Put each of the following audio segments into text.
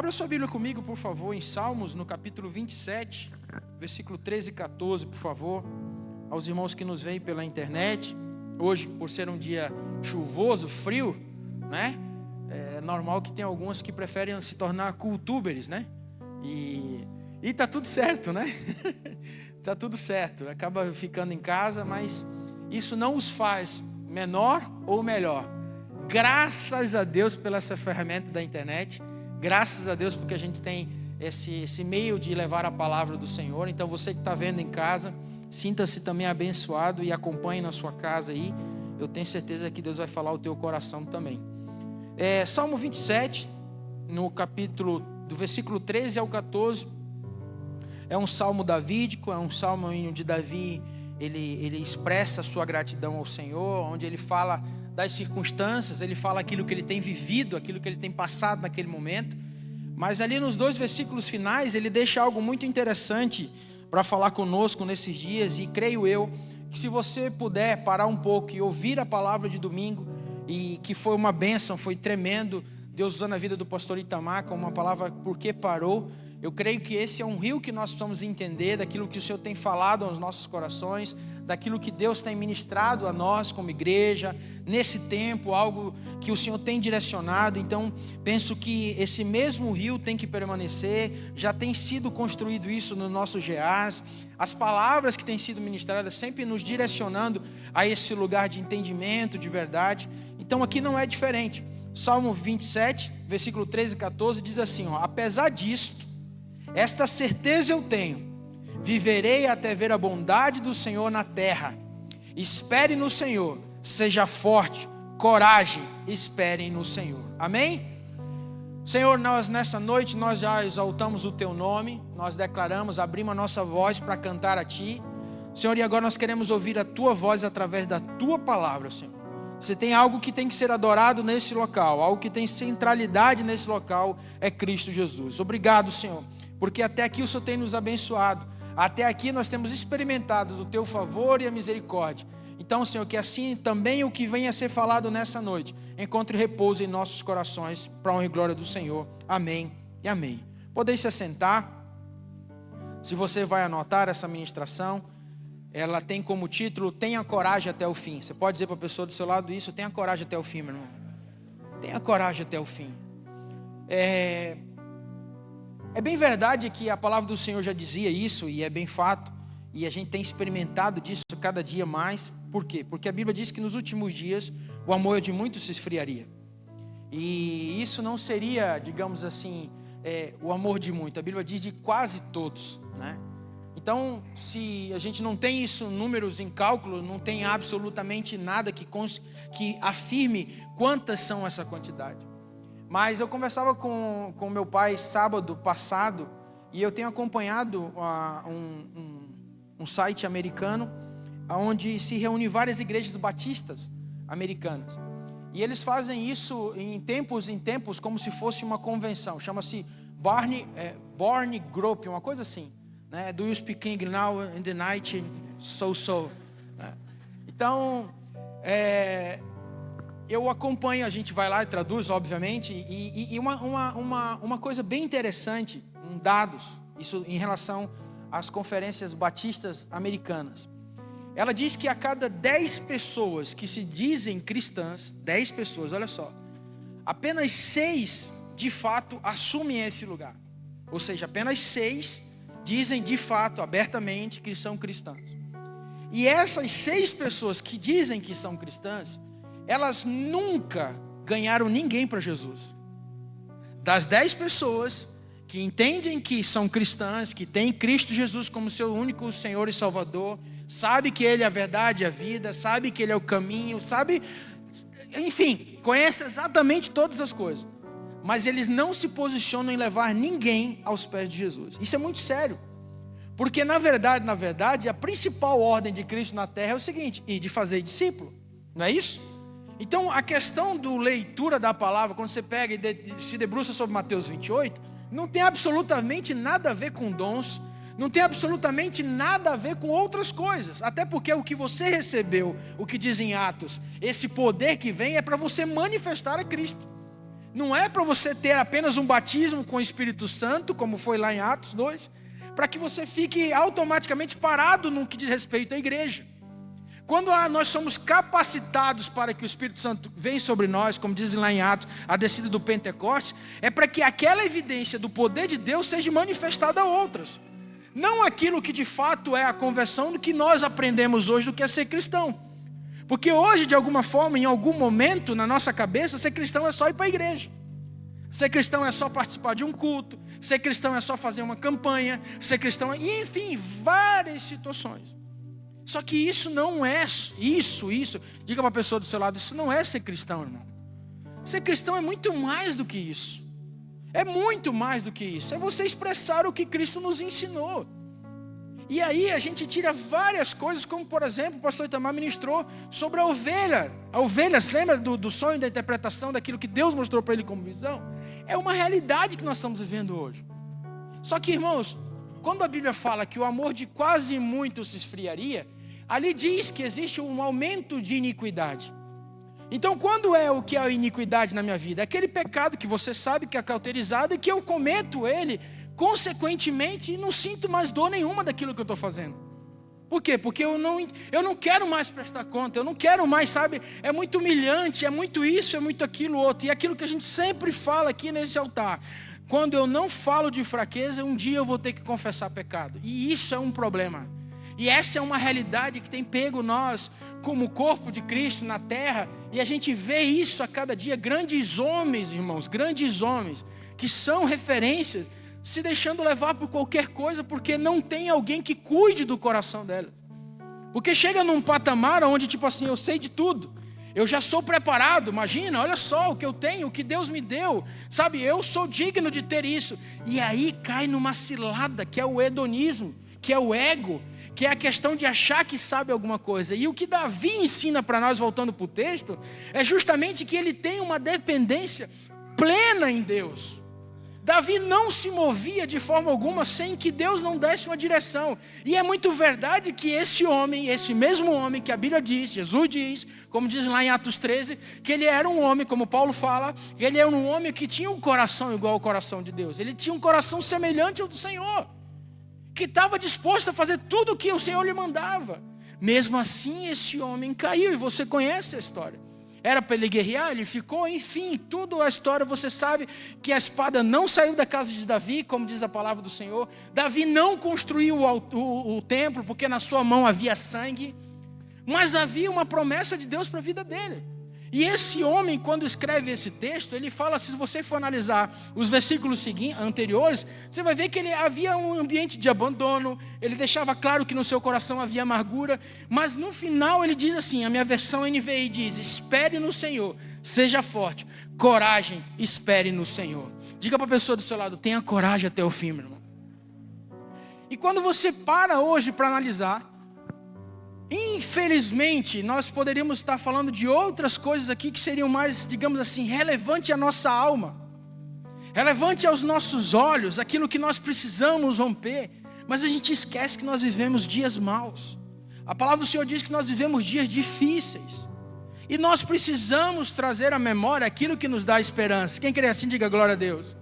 Abra sua Bíblia comigo, por favor, em Salmos, no capítulo 27, versículo 13 e 14, por favor. Aos irmãos que nos veem pela internet, hoje, por ser um dia chuvoso, frio, né? É normal que tem alguns que preferem se tornar cultubers, né? E tá tudo certo, né? Tá tudo certo, acaba ficando em casa, mas isso não os faz menor ou melhor. Graças a Deus pela essa ferramenta da internet, graças a Deus porque a gente tem esse meio de levar a palavra do Senhor. Então você que está vendo em casa, sinta-se também abençoado e acompanhe na sua casa aí. Eu tenho certeza que Deus vai falar o teu coração também. Salmo 27, no capítulo do versículo 13 ao 14, é um salmo davídico, é um salmo onde Davi ele expressa a sua gratidão ao Senhor, onde ele fala das circunstâncias, ele fala aquilo que ele tem vivido, aquilo que ele tem passado naquele momento. Mas ali nos 2 versículos finais, ele deixa algo muito interessante para falar conosco nesses dias. E creio eu que se você puder parar um pouco e ouvir a palavra de domingo, e que foi uma bênção, foi tremendo, Deus usando a vida do pastor Itamar com uma palavra "por que parou". Eu creio que esse é um rio que nós precisamos entender, daquilo que o Senhor tem falado aos nossos corações, daquilo que Deus tem ministrado a nós como igreja, nesse tempo, algo que o Senhor tem direcionado. Então, penso que esse mesmo rio tem que permanecer, já tem sido construído isso no nosso GEAS, as palavras que têm sido ministradas sempre nos direcionando a esse lugar de entendimento, de verdade. Então, aqui não é diferente. Salmo 27, versículo 13 e 14, diz assim, apesar disto, esta certeza eu tenho, viverei até ver a bondade do Senhor na terra. Espere no Senhor, seja forte, coragem, esperem no Senhor. Amém? Senhor, nós nessa noite, nós já exaltamos o Teu nome, nós declaramos, abrimos a nossa voz para cantar a Ti. Senhor, e agora nós queremos ouvir a Tua voz através da Tua palavra, Senhor. Se tem algo que tem que ser adorado nesse local, algo que tem centralidade nesse local, é Cristo Jesus. Obrigado, Senhor, porque até aqui o Senhor tem nos abençoado. Até aqui nós temos experimentado do Teu favor e a misericórdia. Então, Senhor, que assim também o que venha a ser falado nessa noite encontre repouso em nossos corações, para a honra e glória do Senhor. Amém e amém. Podeis se assentar. Se você vai anotar essa ministração, ela tem como título, tenha coragem até o fim. Você pode dizer para a pessoa do seu lado isso, tenha coragem até o fim, meu irmão. Tenha coragem até o fim. É bem verdade que a palavra do Senhor já dizia isso, e é bem fato, e a gente tem experimentado disso cada dia mais. Por quê? Porque a Bíblia diz que nos últimos dias o amor de muitos se esfriaria. E isso não seria, digamos assim, o amor de muitos. A Bíblia diz de quase todos, né? Então, se a gente não tem isso, números em cálculo, não tem absolutamente nada que afirme quantas são essa quantidade. Mas eu conversava com meu pai sábado passado, e eu tenho acompanhado um site americano, onde se reúne várias igrejas batistas americanas. E eles fazem isso em tempos, como se fosse uma convenção. Chama-se Born Group, uma coisa assim, né? Do you speak English now in the night? So. Então, eu acompanho, a gente vai lá e traduz, obviamente, e uma coisa bem interessante, dados, isso em relação às conferências batistas americanas. Ela diz que a cada 10 pessoas que se dizem cristãs, 10 pessoas, olha só, apenas 6 de fato assumem esse lugar. Ou seja, apenas 6 dizem de fato, abertamente, que são cristãs. E essas 6 pessoas que dizem que são cristãs, elas nunca ganharam ninguém para Jesus. Das 10 pessoas que entendem que são cristãs, que têm Cristo Jesus como seu único Senhor e Salvador, sabe que Ele é a verdade e a vida, sabe que Ele é o caminho, sabe, enfim, conhece exatamente todas as coisas, mas eles não se posicionam em levar ninguém aos pés de Jesus. Isso é muito sério, porque na verdade, a principal ordem de Cristo na terra é o seguinte: ir de fazer discípulo, não é isso? Então, a questão do leitura da palavra, quando você pega e se debruça sobre Mateus 28, não tem absolutamente nada a ver com dons, não tem absolutamente nada a ver com outras coisas. Até porque o que você recebeu, o que diz em Atos, esse poder que vem é para você manifestar a Cristo. Não é para você ter apenas um batismo com o Espírito Santo, como foi lá em Atos 2, para que você fique automaticamente parado no que diz respeito à igreja. Quando nós somos capacitados para que o Espírito Santo venha sobre nós, como diz lá em Atos, a descida do Pentecostes, é para que aquela evidência do poder de Deus seja manifestada a outras. Não aquilo que de fato é a conversão do que nós aprendemos hoje do que é ser cristão. Porque hoje, de alguma forma, em algum momento, na nossa cabeça, ser cristão é só ir para a igreja. Ser cristão é só participar de um culto. Ser cristão é só fazer uma campanha. Ser cristão é... E, enfim, várias situações. Só que isso não é isso. Diga para a pessoa do seu lado, isso não é ser cristão, irmão. Ser cristão é muito mais do que isso. É muito mais do que isso. É você expressar o que Cristo nos ensinou. E aí a gente tira várias coisas, como por exemplo, o pastor Itamar ministrou sobre a ovelha. A ovelha, se lembra do sonho, da interpretação, daquilo que Deus mostrou para ele como visão? É uma realidade que nós estamos vivendo hoje. Só que, irmãos, quando a Bíblia fala que o amor de quase muito se esfriaria, ali diz que existe um aumento de iniquidade. Então, quando é o que é a iniquidade na minha vida? Aquele pecado que você sabe que é cauterizado e que eu cometo ele, consequentemente, e não sinto mais dor nenhuma daquilo que eu estou fazendo. Por quê? Porque eu não quero mais prestar conta, eu não quero mais, sabe? É muito humilhante, é muito isso, é muito aquilo outro. E aquilo que a gente sempre fala aqui nesse altar. Quando eu não falo de fraqueza, um dia eu vou ter que confessar pecado. E isso é um problema. E essa é uma realidade que tem pego nós, como corpo de Cristo na terra, e a gente vê isso a cada dia. Grandes homens, irmãos, grandes homens, que são referências, se deixando levar por qualquer coisa, porque não tem alguém que cuide do coração dela. Porque chega num patamar onde, tipo assim, eu sei de tudo, eu já sou preparado, imagina, olha só o que eu tenho, o que Deus me deu, sabe, eu sou digno de ter isso. E aí cai numa cilada, que é o hedonismo, que é o ego, que é a questão de achar que sabe alguma coisa. E o que Davi ensina para nós, voltando para o texto, é justamente que ele tem uma dependência plena em Deus. Davi não se movia de forma alguma sem que Deus não desse uma direção. E é muito verdade que esse homem, esse mesmo homem que a Bíblia diz, Jesus diz, como diz lá em Atos 13, que ele era um homem, como Paulo fala, que ele era um homem que tinha um coração igual ao coração de Deus. Ele tinha um coração semelhante ao do Senhor, que estava disposto a fazer tudo o que o Senhor lhe mandava. Mesmo assim, esse homem caiu, e você conhece a história. Era para ele guerrear, ele ficou, enfim, tudo a história, você sabe que a espada não saiu da casa de Davi, como diz a palavra do Senhor. Davi não construiu o templo, porque na sua mão havia sangue, mas havia uma promessa de Deus para a vida dele. E esse homem, quando escreve esse texto, ele fala, se você for analisar os versículos anteriores, você vai ver que ele havia um ambiente de abandono, ele deixava claro que no seu coração havia amargura, mas no final ele diz assim, a minha versão NVI diz, espere no Senhor, seja forte, coragem, espere no Senhor. Diga para a pessoa do seu lado, tenha coragem até o fim, meu irmão. E quando você para hoje para analisar, infelizmente, nós poderíamos estar falando de outras coisas aqui que seriam mais, digamos assim, relevante à nossa alma, relevante aos nossos olhos, aquilo que nós precisamos romper, mas a gente esquece que nós vivemos dias maus. A palavra do Senhor diz que nós vivemos dias difíceis, e nós precisamos trazer à memória aquilo que nos dá esperança. Quem crê assim, diga glória a Deus.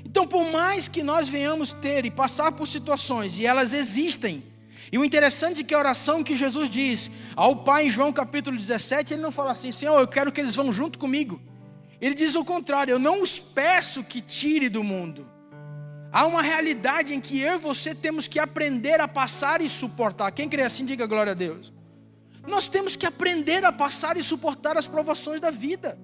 Então, por mais que nós venhamos ter e passar por situações, e elas existem, e o interessante é que a oração que Jesus diz ao Pai em João capítulo 17, ele não fala assim, Senhor, eu quero que eles vão junto comigo. Ele diz o contrário, eu não os peço que tire do mundo. Há uma realidade em que eu e você temos que aprender a passar e suportar. Quem crê assim, diga glória a Deus. Nós temos que aprender a passar e suportar as provações da vida.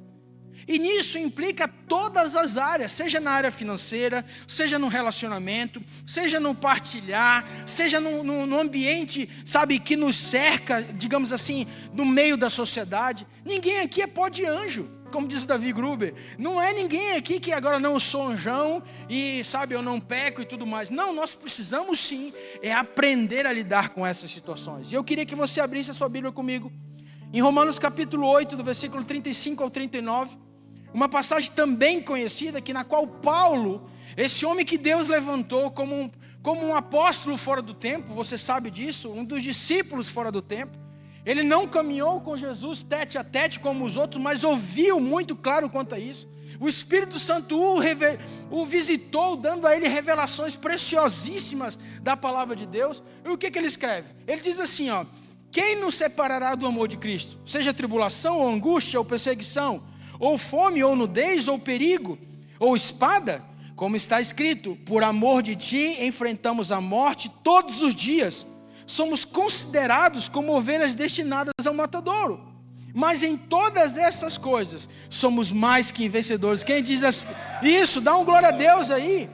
E nisso implica todas as áreas, seja na área financeira, seja no relacionamento, seja no partilhar, seja no ambiente, sabe, que nos cerca, digamos assim, no meio da sociedade. Ninguém aqui é pó de anjo, como diz o Davi Gruber. Não é ninguém aqui que agora não sou anjão e, sabe, eu não peco e tudo mais. Não, nós precisamos sim, aprender a lidar com essas situações. E eu queria que você abrisse a sua Bíblia comigo, em Romanos capítulo 8, do versículo 35 ao 39. Uma passagem também conhecida, que na qual Paulo, esse homem que Deus levantou como um apóstolo fora do tempo, você sabe disso, um dos discípulos fora do tempo, ele não caminhou com Jesus tete a tete como os outros, mas ouviu muito claro quanto a isso. O Espírito Santo o visitou, dando a ele revelações preciosíssimas da palavra de Deus. E o que ele escreve? Ele diz assim, ó: quem nos separará do amor de Cristo? Seja tribulação, ou angústia, ou perseguição, ou fome, ou nudez, ou perigo, ou espada? Como está escrito, por amor de ti enfrentamos a morte todos os dias. Somos considerados como ovelhas destinadas ao matadouro. Mas em todas essas coisas, somos mais que vencedores. Quem diz assim, isso, dá um glória a Deus aí.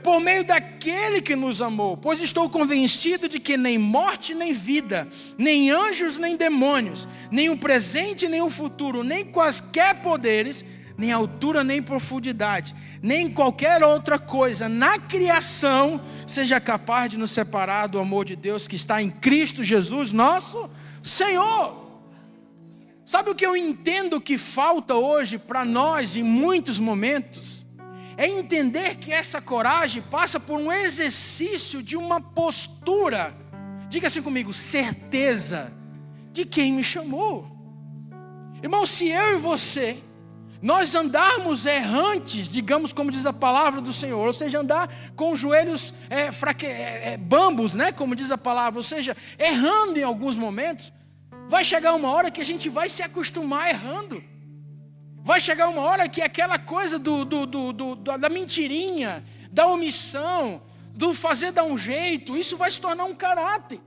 Por meio daquele que nos amou. Pois estou convencido de que nem morte, nem vida, nem anjos, nem demônios, nem o presente, nem o futuro, nem quaisquer poderes, nem altura, nem profundidade, nem qualquer outra coisa na criação seja capaz de nos separar do amor de Deus que está em Cristo Jesus, nosso Senhor. Sabe o que eu entendo que falta hoje para nós em muitos momentos? É entender que essa coragem passa por um exercício de uma postura, diga assim comigo, certeza de quem me chamou. Irmão, se eu e você, nós andarmos errantes, digamos como diz a palavra do Senhor, ou seja, andar com os joelhos bambos, né, como diz a palavra, ou seja, errando em alguns momentos, vai chegar uma hora que a gente vai se acostumar errando. Vai chegar uma hora que aquela coisa da mentirinha, da omissão, do fazer dar um jeito, isso vai se tornar um caráter.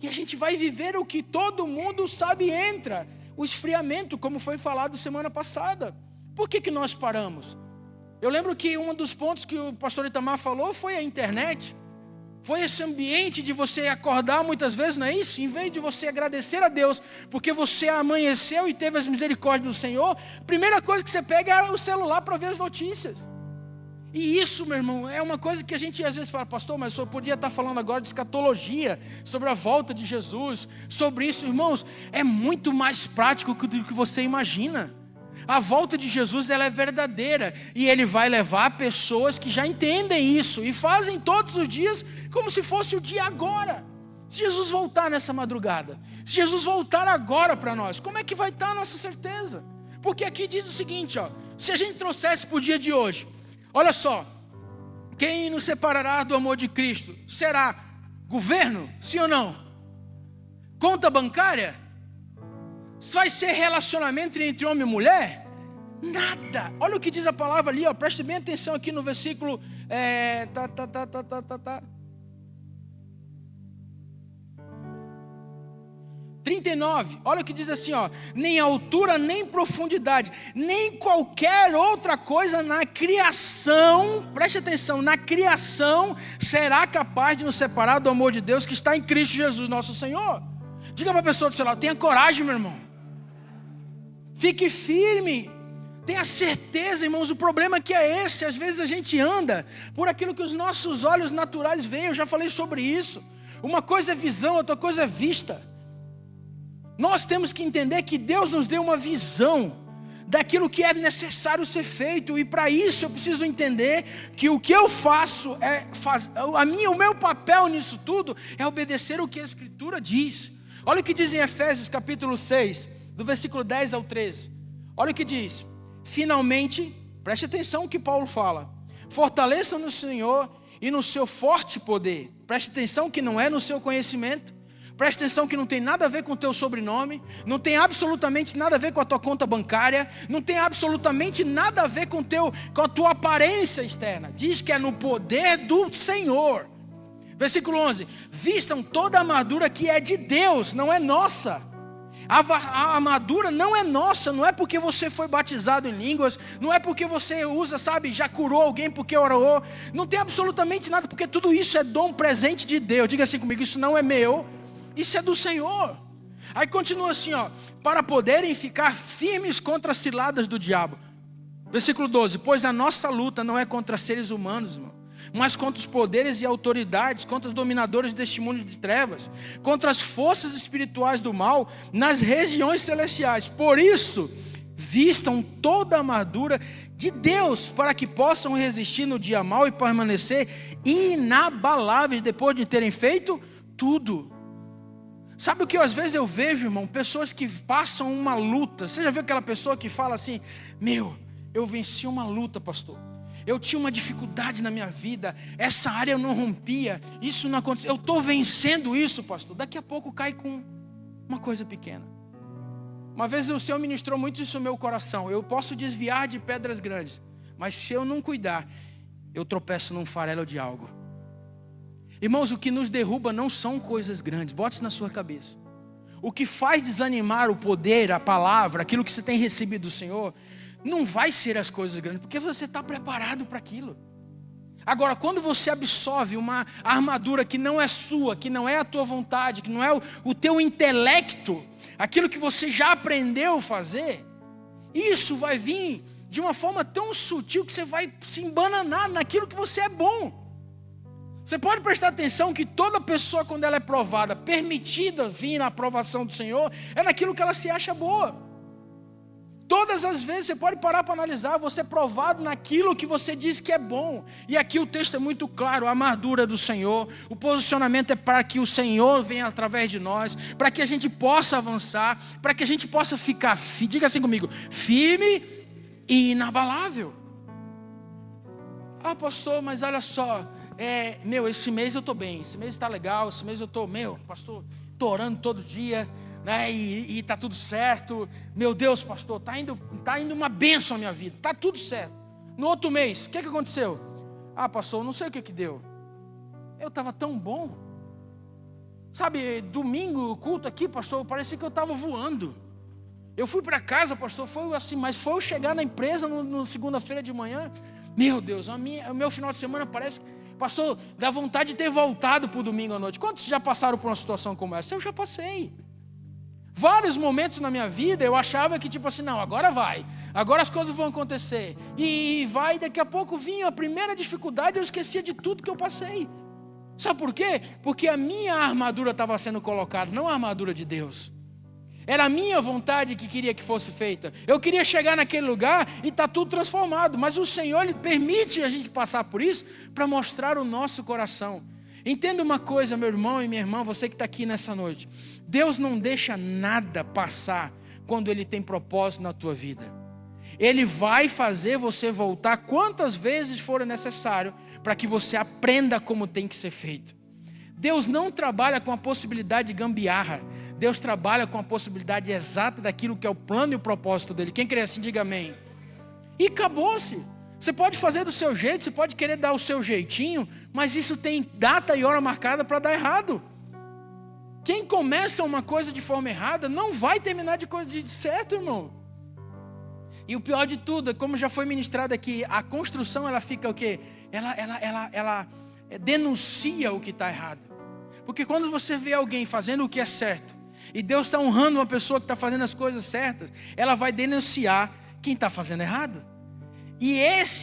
E a gente vai viver o que todo mundo sabe entra, o esfriamento, como foi falado semana passada. Por que nós paramos? Eu lembro que um dos pontos que o pastor Itamar falou foi a internet. Foi esse ambiente de você acordar muitas vezes, não é isso? Em vez de você agradecer a Deus, porque você amanheceu e teve as misericórdias do Senhor, a primeira coisa que você pega é o celular para ver as notícias. E isso, meu irmão, é uma coisa que a gente às vezes fala, pastor, mas o senhor podia estar falando agora de escatologia, sobre a volta de Jesus, sobre isso, irmãos, é muito mais prático do que você imagina. A volta de Jesus, ela é verdadeira, e Ele vai levar pessoas que já entendem isso, e fazem todos os dias como se fosse o dia agora. Se Jesus voltar nessa madrugada, se Jesus voltar agora para nós, como é que vai estar a nossa certeza? Porque aqui diz o seguinte, ó, se a gente trouxesse para o dia de hoje, olha só, quem nos separará do amor de Cristo? Será governo? Sim ou não? Conta bancária? Vai ser relacionamento entre homem e mulher? Nada. Olha o que diz a palavra ali, ó. Preste bem atenção aqui no versículo 39. Olha o que diz assim, ó: nem altura, nem profundidade, nem qualquer outra coisa na criação, preste atenção, na criação será capaz de nos separar do amor de Deus que está em Cristo Jesus, nosso Senhor. Diga para a pessoa do seu lado, tenha coragem, meu irmão. Fique firme. Tenha certeza, irmãos, o problema que é esse. Às vezes a gente anda por aquilo que os nossos olhos naturais veem. Eu já falei sobre isso. Uma coisa é visão, outra coisa é vista. Nós temos que entender que Deus nos deu uma visão daquilo que é necessário ser feito. E para isso eu preciso entender que o que eu faço o meu papel nisso tudo é obedecer o que a Escritura diz. Olha o que diz em Efésios capítulo 6, do versículo 10 ao 13. Olha o que diz. Finalmente, preste atenção no que Paulo fala. Fortaleça no Senhor e no seu forte poder. Preste atenção que não é no seu conhecimento. Preste atenção que não tem nada a ver com o teu sobrenome. Não tem absolutamente nada a ver com a tua conta bancária. Não tem absolutamente nada a ver com a tua aparência externa. Diz que é no poder do Senhor. Versículo 11. Vistam toda a armadura que é de Deus, não é nossa. A armadura não é nossa, não é porque você foi batizado em línguas, não é porque você usa, já curou alguém porque orou, não tem absolutamente nada, porque tudo isso é dom presente de Deus. Diga assim comigo, isso não é meu, isso é do Senhor. Aí continua assim, ó, para poderem ficar firmes contra as ciladas do diabo. Versículo 12, pois a nossa luta não é contra seres humanos, irmão, mas contra os poderes e autoridades, contra os dominadores deste mundo de trevas, contra as forças espirituais do mal nas regiões celestiais. Por isso, vistam toda a armadura de Deus, para que possam resistir no dia mau e permanecer inabaláveis depois de terem feito tudo. Sabe o que às vezes eu vejo, irmão? Pessoas que passam uma luta. Você já viu aquela pessoa que fala assim, eu venci uma luta, pastor. Eu tinha uma dificuldade na minha vida, essa área eu não rompia, isso não aconteceu. Eu estou vencendo isso, pastor. Daqui a pouco cai com uma coisa pequena. Uma vez o Senhor ministrou muito isso no meu coração. Eu posso desviar de pedras grandes, mas se eu não cuidar, eu tropeço num farelo de algo. Irmãos, o que nos derruba não são coisas grandes. Bote isso na sua cabeça. O que faz desanimar o poder, a palavra, aquilo que você tem recebido do Senhor, não vai ser as coisas grandes, porque você está preparado para aquilo. Agora, quando você absorve uma armadura que não é sua, que não é a tua vontade, que não é o teu intelecto, aquilo que você já aprendeu a fazer, isso vai vir de uma forma tão sutil que você vai se embananar naquilo que você é bom. Você pode prestar atenção que toda pessoa, quando ela é provada, permitida vir na aprovação do Senhor, é naquilo que ela se acha boa. Todas as vezes você pode parar para analisar, você é provado naquilo que você diz que é bom. E aqui o texto é muito claro, a armadura do Senhor, o posicionamento é para que o Senhor venha através de nós, para que a gente possa avançar, para que a gente possa ficar, diga assim comigo, firme e inabalável. Ah, pastor, mas olha só, esse mês eu estou bem, esse mês está legal, esse mês eu estou, pastor, estou orando todo dia, né, e está tudo certo, meu Deus, pastor, está indo uma bênção a minha vida, está tudo certo. No outro mês, o que aconteceu? Ah, pastor, não sei o que deu, eu estava tão bom, sabe, domingo, o culto aqui, pastor, parecia que eu estava voando, eu fui para casa, pastor, foi assim, mas foi eu chegar na empresa no segunda-feira de manhã, meu Deus, o meu final de semana parece, pastor, dá vontade de ter voltado para o domingo à noite. Quantos já passaram por uma situação como essa? Eu já passei. Vários momentos na minha vida eu achava que tipo assim, não, agora vai, agora as coisas vão acontecer. E vai, daqui a pouco vinha a primeira dificuldade, eu esquecia de tudo que eu passei. Sabe por quê? Porque a minha armadura estava sendo colocada, não a armadura de Deus. Era a minha vontade que queria que fosse feita. Eu queria chegar naquele lugar e está tudo transformado. Mas o Senhor, Ele permite a gente passar por isso para mostrar o nosso coração. Entenda uma coisa, meu irmão e minha irmã, você que está aqui nessa noite. Deus não deixa nada passar quando Ele tem propósito na tua vida. Ele vai fazer você voltar quantas vezes for necessário para que você aprenda como tem que ser feito. Deus não trabalha com a possibilidade de gambiarra. Deus trabalha com a possibilidade exata daquilo que é o plano e o propósito dele. Quem crê assim, diga amém. E acabou-se. Você pode fazer do seu jeito, você pode querer dar o seu jeitinho, mas isso tem data e hora marcada para dar errado. Quem começa uma coisa de forma errada não vai terminar de certo, irmão. E o pior de tudo, como já foi ministrado aqui, a construção ela fica o quê? Ela denuncia o que está errado. Porque quando você vê alguém fazendo o que é certo, e Deus está honrando uma pessoa que está fazendo as coisas certas, ela vai denunciar quem está fazendo errado. E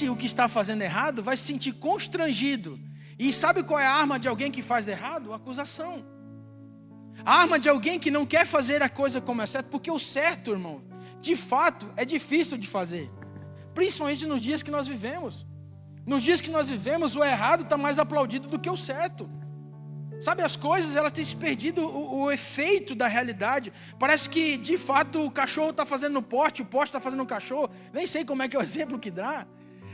o que está fazendo errado, vai se sentir constrangido. E sabe qual é a arma de alguém que faz errado? A acusação. A arma de alguém que não quer fazer a coisa como é certo, porque o certo, irmão, de fato, é difícil de fazer. Principalmente nos dias que nós vivemos. Nos dias que nós vivemos, o errado está mais aplaudido do que o certo. Sabe, as coisas, elas têm se perdido o efeito da realidade. Parece que, de fato, o cachorro está fazendo no poste, o poste está fazendo no cachorro. Nem sei como é que é o exemplo que dá.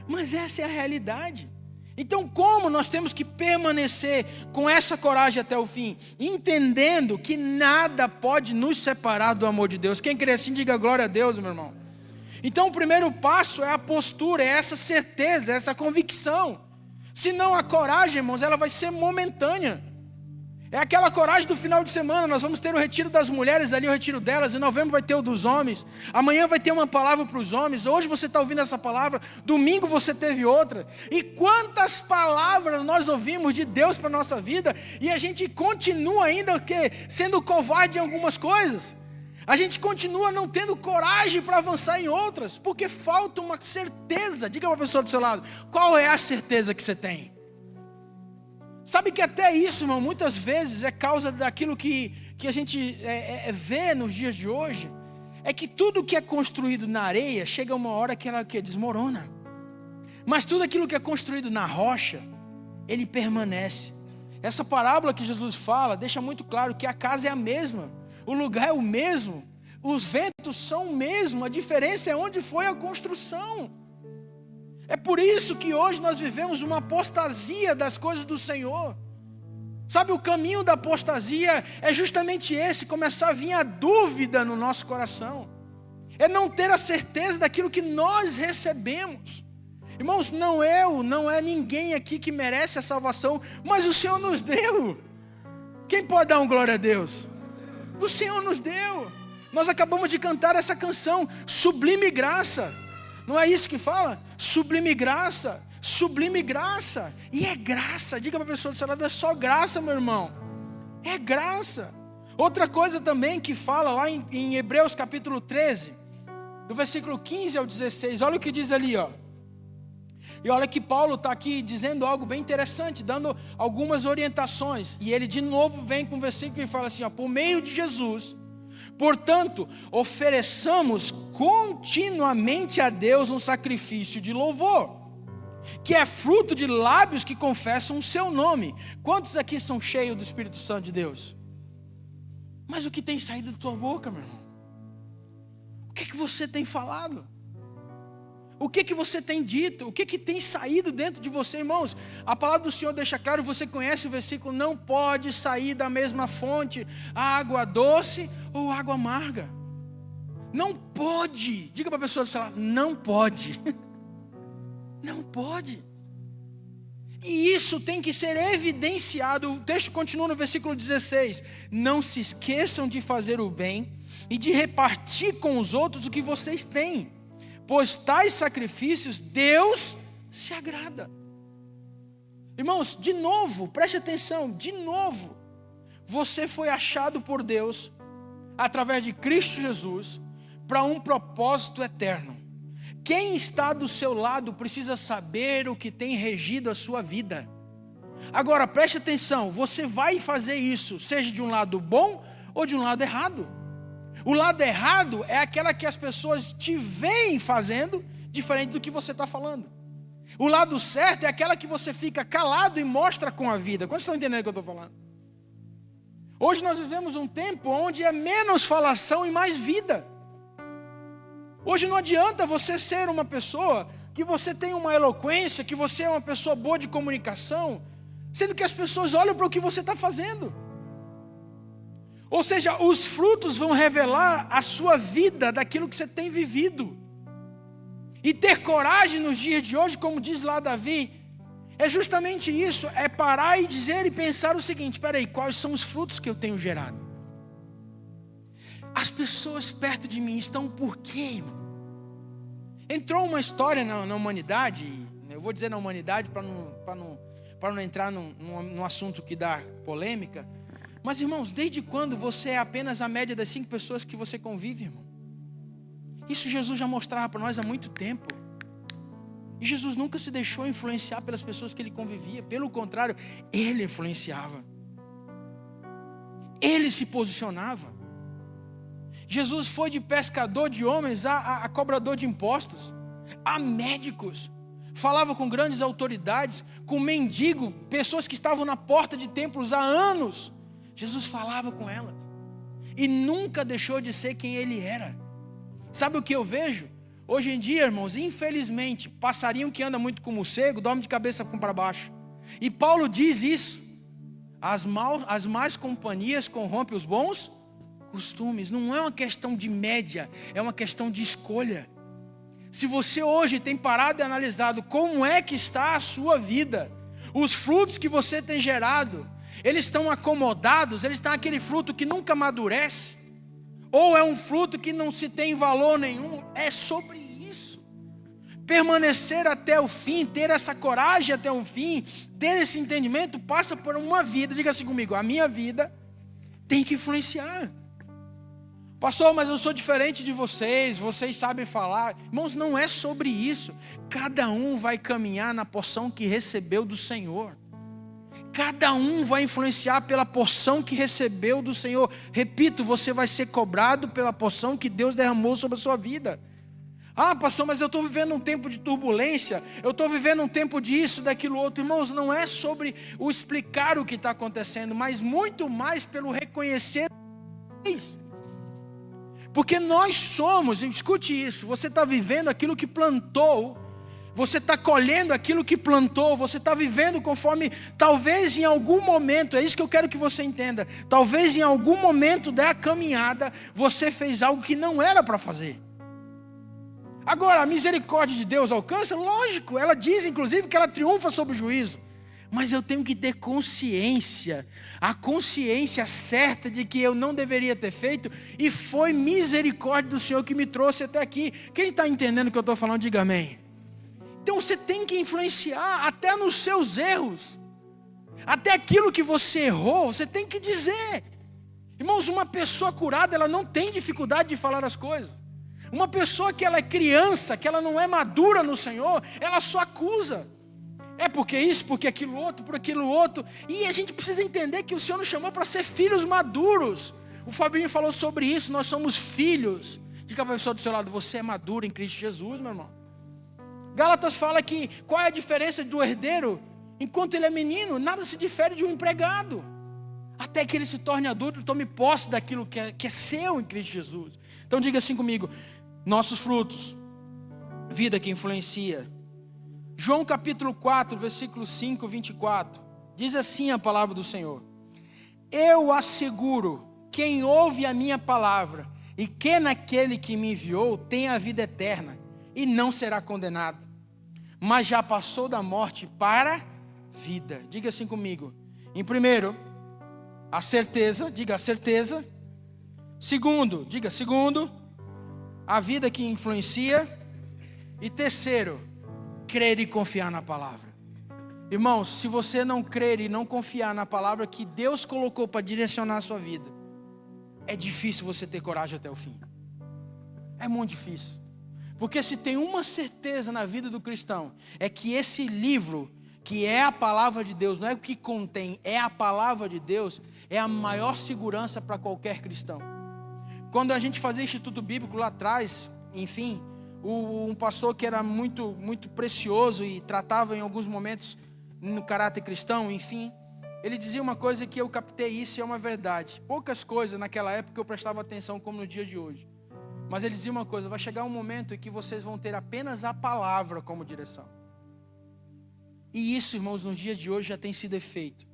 Mas essa é a realidade. Então, como nós temos que permanecer com essa coragem até o fim? Entendendo que nada pode nos separar do amor de Deus. Quem crê assim, diga glória a Deus, meu irmão. Então, o primeiro passo é a postura, é essa certeza, é essa convicção. Senão a coragem, irmãos, ela vai ser momentânea. É aquela coragem do final de semana. Nós vamos ter o retiro das mulheres ali, o retiro delas. Em novembro vai ter o dos homens. Amanhã vai ter uma palavra para os homens. Hoje você está ouvindo essa palavra. Domingo você teve outra. E quantas palavras nós ouvimos de Deus para a nossa vida. E a gente continua ainda sendo covarde em algumas coisas. A gente continua não tendo coragem para avançar em outras. Porque falta uma certeza. Diga para a pessoa do seu lado. Qual é a certeza que você tem? Sabe que até isso, irmão, muitas vezes é causa daquilo que a gente vê nos dias de hoje. É que tudo que é construído na areia, chega uma hora que ela desmorona. Mas tudo aquilo que é construído na rocha, ele permanece. Essa parábola que Jesus fala, deixa muito claro que a casa é a mesma. O lugar é o mesmo. Os ventos são o mesmo. A diferença é onde foi a construção. É por isso que hoje nós vivemos uma apostasia das coisas do Senhor. Sabe, o caminho da apostasia é justamente esse, começar a vir a dúvida no nosso coração. É não ter a certeza daquilo que nós recebemos. Irmãos, não é ninguém aqui que merece a salvação, mas o Senhor nos deu. Quem pode dar um glória a Deus? O Senhor nos deu. Nós acabamos de cantar essa canção, Sublime Graça. Não é isso que fala? Sublime graça, sublime graça. E é graça, diga para a pessoa do seu lado, é só graça, meu irmão. É graça. Outra coisa também que fala lá em Hebreus capítulo 13, do versículo 15 ao 16, olha o que diz ali, ó. E olha que Paulo está aqui dizendo algo bem interessante, dando algumas orientações. E ele de novo vem com o versículo e fala assim, ó, por meio de Jesus, portanto, ofereçamos continuamente a Deus um sacrifício de louvor, que é fruto de lábios que confessam o seu nome. Quantos aqui são cheios do Espírito Santo de Deus? Mas o que tem saído da tua boca, meu irmão? O que você tem falado? O que você tem dito? O que tem saído dentro de você, irmãos? A palavra do Senhor deixa claro, você conhece o versículo, não pode sair da mesma fonte a água doce ou água amarga. Não pode. Diga para a pessoa do seu lado, não pode. Não pode. E isso tem que ser evidenciado. O texto continua no versículo 16. Não se esqueçam de fazer o bem e de repartir com os outros o que vocês têm, pois tais sacrifícios Deus se agrada. Irmãos, de novo, preste atenção, de novo, você foi achado por Deus, através de Cristo Jesus, para um propósito eterno. Quem está do seu lado precisa saber o que tem regido a sua vida. Agora, preste atenção, você vai fazer isso, seja de um lado bom ou de um lado errado. O lado errado é aquela que as pessoas te veem fazendo, diferente do que você está falando. O lado certo é aquela que você fica calado e mostra com a vida. Quantos estão entendendo o que eu estou falando? Hoje nós vivemos um tempo onde é menos falação e mais vida. Hoje não adianta você ser uma pessoa que você tem uma eloquência, que você é uma pessoa boa de comunicação, sendo que as pessoas olham para o que você está fazendo. Ou seja, os frutos vão revelar a sua vida daquilo que você tem vivido. E ter coragem nos dias de hoje, como diz lá Davi, é justamente isso, é parar e dizer e pensar o seguinte, espera aí, quais são os frutos que eu tenho gerado? As pessoas perto de mim estão por quê, irmão? Entrou uma história na humanidade, eu vou dizer na humanidade para não entrar num assunto que dá polêmica, mas irmãos, desde quando você é apenas a média das 5 pessoas que você convive, irmão? Isso Jesus já mostrava para nós há muito tempo. E Jesus nunca se deixou influenciar pelas pessoas que ele convivia. Pelo contrário, ele influenciava. Ele se posicionava. Jesus foi de pescador de homens a cobrador de impostos, a médicos. Falava com grandes autoridades, com mendigo, pessoas que estavam na porta de templos há anos. Jesus falava com elas. E nunca deixou de ser quem ele era. Sabe o que eu vejo? Hoje em dia, irmãos, infelizmente, passarinho que anda muito com morcego, dorme de cabeça para baixo. E Paulo diz isso. As más companhias corrompem os bons costumes. Não é uma questão de média, é uma questão de escolha. Se você hoje tem parado e analisado como é que está a sua vida, os frutos que você tem gerado, eles estão acomodados, eles estão aquele fruto que nunca amadurece, ou é um fruto que não se tem valor nenhum, é sobre isso. Permanecer até o fim, ter essa coragem até o fim, ter esse entendimento, passa por uma vida, diga assim comigo, a minha vida tem que influenciar. Pastor, mas eu sou diferente de vocês, vocês sabem falar. Irmãos, não é sobre isso. Cada um vai caminhar na porção que recebeu do Senhor. Cada um vai influenciar pela porção que recebeu do Senhor. Repito, você vai ser cobrado pela porção que Deus derramou sobre a sua vida. Ah, pastor, mas eu estou vivendo um tempo de turbulência, eu estou vivendo um tempo disso, daquilo outro. Irmãos, não é sobre o explicar o que está acontecendo, mas muito mais pelo reconhecer. Porque nós somos, escute isso, você está vivendo aquilo que plantou, Você está colhendo aquilo que plantou, você está vivendo conforme, talvez em algum momento, é isso que eu quero que você entenda, talvez em algum momento da caminhada, você fez algo que não era para fazer. Agora, a misericórdia de Deus alcança? Lógico, ela diz inclusive que ela triunfa sobre o juízo. Mas eu tenho que ter consciência, a consciência certa de que eu não deveria ter feito, e foi misericórdia do Senhor que me trouxe até aqui. Quem está entendendo o que eu estou falando, diga amém. Então você tem que influenciar até nos seus erros, até aquilo que você errou, você tem que dizer. Irmãos, uma pessoa curada, ela não tem dificuldade de falar as coisas. Uma pessoa que ela é criança, que ela não é madura no Senhor, ela só acusa. É porque isso, porque aquilo outro, por aquilo outro. E a gente precisa entender que o Senhor nos chamou para ser filhos maduros. O Fabinho falou sobre isso, nós somos filhos. Diga para a pessoa do seu lado, você é maduro em Cristo Jesus, meu irmão. Gálatas fala que qual é a diferença do herdeiro? Enquanto ele é menino, nada se difere de um empregado. Até que ele se torne adulto e tome posse daquilo que é seu em Cristo Jesus. Então diga assim comigo, nossos frutos, vida que influencia. João capítulo 4, versículo 5, 24. Diz assim a palavra do Senhor. Eu asseguro, quem ouve a minha palavra e crê naquele que me enviou, tem a vida eterna e não será condenado, mas já passou da morte para a vida. Diga assim comigo. Em primeiro, a certeza, diga a certeza. Segundo, diga segundo, a vida que influencia. E terceiro, crer e confiar na palavra. Irmãos, se você não crer e não confiar na palavra que Deus colocou para direcionar a sua vida, é difícil você ter coragem até o fim. É muito difícil. Porque se tem uma certeza na vida do cristão, é que esse livro, que é a palavra de Deus, não é o que contém, é a palavra de Deus, é a maior segurança para qualquer cristão. Quando a gente fazia Instituto Bíblico lá atrás, enfim, um pastor que era muito, muito precioso e tratava em alguns momentos no caráter cristão, enfim, ele dizia uma coisa que eu captei isso e é uma verdade. Poucas coisas naquela época eu prestava atenção como no dia de hoje. Mas ele dizia uma coisa, vai chegar um momento em que vocês vão ter apenas a palavra como direção. E isso, irmãos, nos dias de hoje já tem sido feito.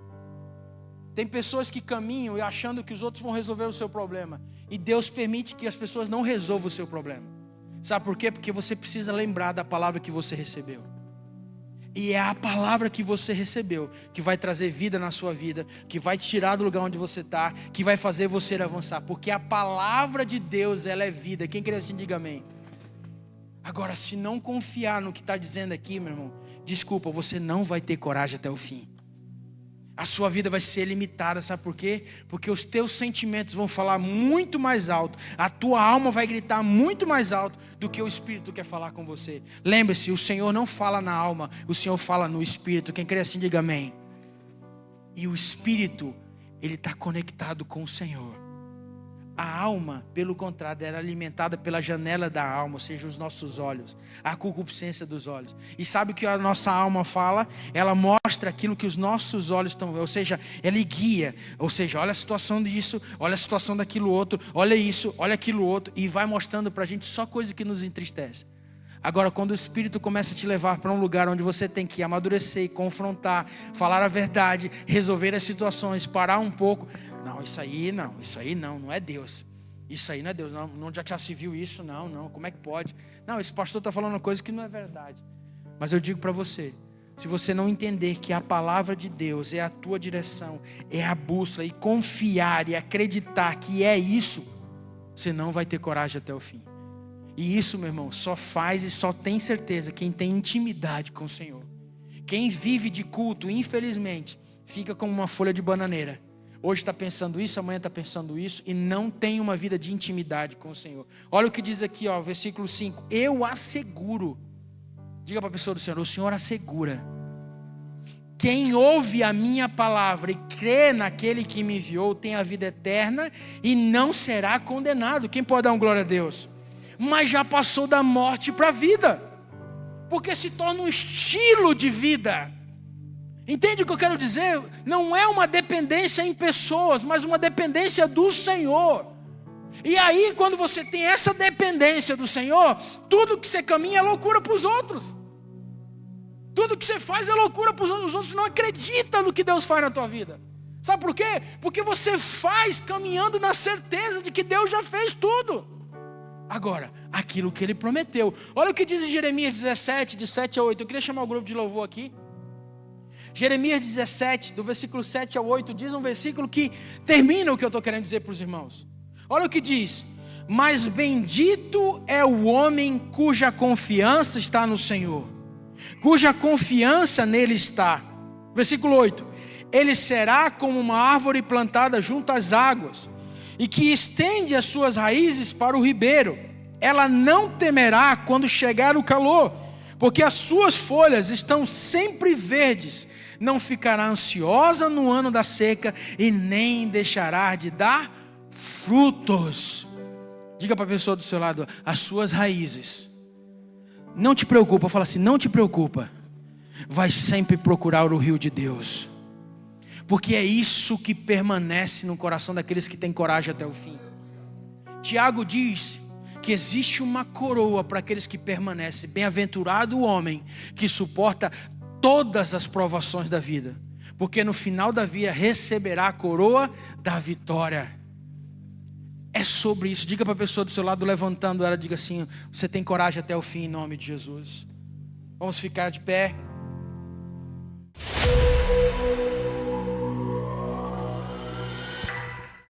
Tem pessoas que caminham e achando que os outros vão resolver o seu problema. E Deus permite que as pessoas não resolvam o seu problema. Sabe por quê? Porque você precisa lembrar da palavra que você recebeu. E é a palavra que você recebeu que vai trazer vida na sua vida, que vai te tirar do lugar onde você está, que vai fazer você avançar. Porque a palavra de Deus, ela é vida. Quem crê assim, diga amém. Agora, se não confiar no que está dizendo aqui, meu irmão, desculpa, você não vai ter coragem até o fim. A sua vida vai ser limitada, sabe por quê? Porque os teus sentimentos vão falar muito mais alto, a tua alma vai gritar muito mais alto do que o Espírito quer falar com você. Lembre-se, o Senhor não fala na alma, o Senhor fala no Espírito. Quem crê assim, diga amém. E o Espírito, ele está conectado com o Senhor. A alma, pelo contrário, era alimentada pela janela da alma, ou seja, os nossos olhos, a concupiscência dos olhos. E sabe o que a nossa alma fala? Ela mostra aquilo que os nossos olhos estão, ou seja, ela guia, ou seja, olha a situação disso, olha a situação daquilo outro, olha isso, olha aquilo outro, e vai mostrando para a gente só coisa que nos entristece. Agora, quando o Espírito começa a te levar para um lugar onde você tem que amadurecer e confrontar, falar a verdade, resolver as situações, parar um pouco. Não, isso aí não é Deus. Isso aí não é Deus, não já se viu isso, não, como é que pode? Não, esse pastor está falando uma coisa que não é verdade. Mas eu digo para você, se você não entender que a palavra de Deus é a tua direção, é a bússola, e confiar e acreditar que é isso, você não vai ter coragem até o fim. E isso, meu irmão, só faz e só tem certeza quem tem intimidade com o Senhor. Quem vive de culto, infelizmente, fica como uma folha de bananeira. Hoje está pensando isso, amanhã está pensando isso, e não tem uma vida de intimidade com o Senhor. Olha o que diz aqui, ó, versículo 5. Eu asseguro. Diga para a pessoa do Senhor, o Senhor assegura. Quem ouve a minha palavra e crê naquele que me enviou, tem a vida eterna e não será condenado. Quem pode dar um glória a Deus? Mas já passou da morte para a vida, porque se torna um estilo de vida. Entende o que eu quero dizer? Não é uma dependência em pessoas, mas uma dependência do Senhor. E aí, quando você tem essa dependência do Senhor, tudo que você caminha é loucura para os outros. Tudo que você faz é loucura para os outros. Os outros não acreditam no que Deus faz na tua vida. Sabe por quê? Porque você faz caminhando na certeza de que Deus já fez tudo. Agora, aquilo que Ele prometeu. Olha o que diz em Jeremias 17, de 7 a 8. Eu queria chamar o grupo de louvor aqui. Jeremias 17, do versículo 7 a 8, diz um versículo que termina o que eu estou querendo dizer para os irmãos. Olha o que diz: mas bendito é o homem cuja confiança está no Senhor, cuja confiança nele está. Versículo 8: ele será como uma árvore plantada junto às águas, e que estende as suas raízes para o ribeiro. Ela não temerá quando chegar o calor, porque as suas folhas estão sempre verdes. Não ficará ansiosa no ano da seca, e nem deixará de dar frutos. Diga para a pessoa do seu lado: as suas raízes, não te preocupa. Fala assim: não te preocupa, vai sempre procurar o rio de Deus, porque é isso que permanece no coração daqueles que têm coragem até o fim. Tiago diz que existe uma coroa para aqueles que permanecem. Bem-aventurado o homem que suporta todas as provações da vida, porque no final da vida receberá a coroa da vitória. É sobre isso. Diga para a pessoa do seu lado, levantando ela, diga assim: você tem coragem até o fim, em nome de Jesus. Vamos ficar de pé.